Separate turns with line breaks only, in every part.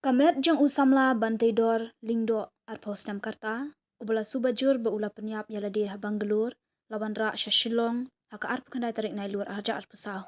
Kamet jang usamla bantai dor lingdo arpostam karta ubala subajur ba ula penyap yala de Bangalore lawan ra Shillong haka arp kandai tarik nai luar arja arpasau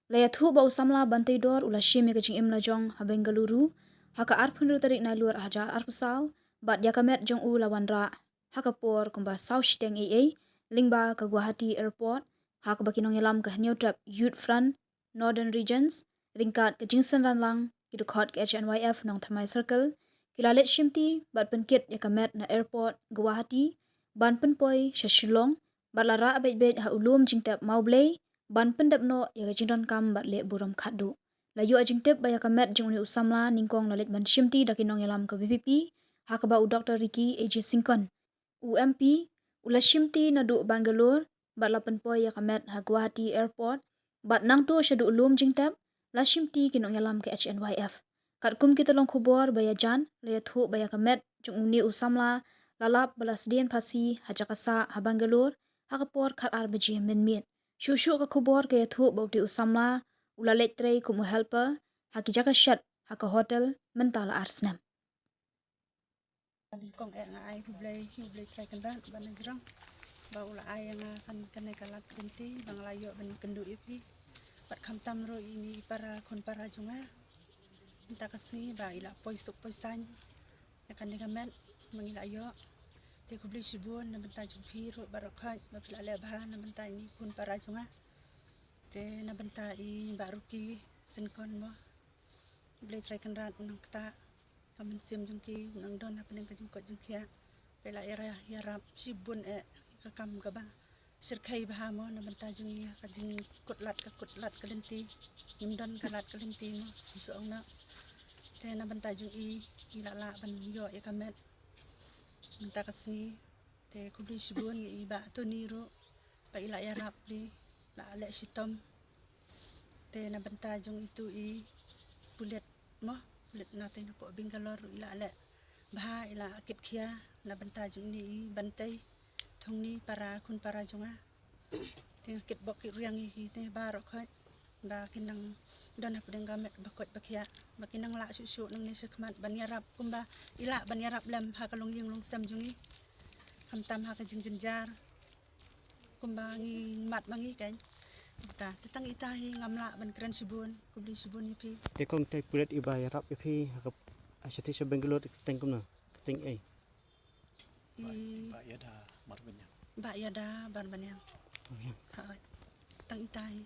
layat hu ba usamla bantai dor ula shim ya kajing imla jong ha Bengaluru haka arp kandu tarik nai luar arja arpasau bat ya kamet jong u lawan ra haka por kumba South Shiteng AA lingba ke Guwahati Airport haka bakinong yalam ke New Trap Youth Front Northern Regions ringkat ke Jingsan Ranlang kidukot ke HNYF nong Thamai Circle kilalet shimti bat penkit ya kamet na airport Guwahati ban penpoi Shillong bat lara abet ha ulum jingtap maublei ban pendap no ya jingdon kam bat le buram khadu layu jingtap ba ya kamet jing uni usamla ningkong lalet ban shimti dakinong yalam ke BPP haka ba u Dr. Ricky AJ Singkon UMP ula shimti na du Bangalore bat la penpoi ya kamet ha Guwahati Airport bat nang tu shadu ulum jingtap la shimti kinong yalam ke HNYF kat kum kita long khubor baya jan laya thu baya kamet jung uni usamla lalap balas dien phasi hajakasa ha Bangalore hakapor khat ar baji min shushu ka khubor ke thu bauti usamla ula letre kumu helper haki jaka shat haka hotel mentala arsnam
kong ai hublai try kandan ban jrang ba ula ai nga kan kalat kenti bang layo ban kendu ipi bat khamtam ro ini para kon para junga minta kasih ba ila poisuk poisan ya kan gamen mangila yo te hublai sibun na benta jumpi ro barakhat ba pila le bah na benta ini kon para junga te na benta I baruki sinkon mo hublai try kandan unang kata kamen sim jungki nang don na pening kajing ko jingkia pela era yarap sibun kakam gaba sirkai bahamo na benta jungi kajing kutlat kalenti nimdon kalat kalenti mo suong na te na benta jungi ilala ban yo ya kamet benta kasi te kubli sibun iba to niro pa ila yarap li la ale sitom te na benta jung itu bulet mo bulet natin po Bangalore ila ale bah ila akit kia na benta jung ni bantai thong ni para kun para junga ting kit bok riang hi te barok khat ba kinang don na pedeng gamet bakot bakia bakinang la susu nang ni sekmat banyarap kumba ila banyarap lam ha kalong ying long sam jungi kamtam ha ka jingjar kumba ngi mat mangi kan ta tetang itahi ngamla ban keren sibun kubli sibun ipi
tekong te pulet iba yarap ipi hakap asyati sa Bangalore tengkum na teng
ba yada barbanyang ha tang itahi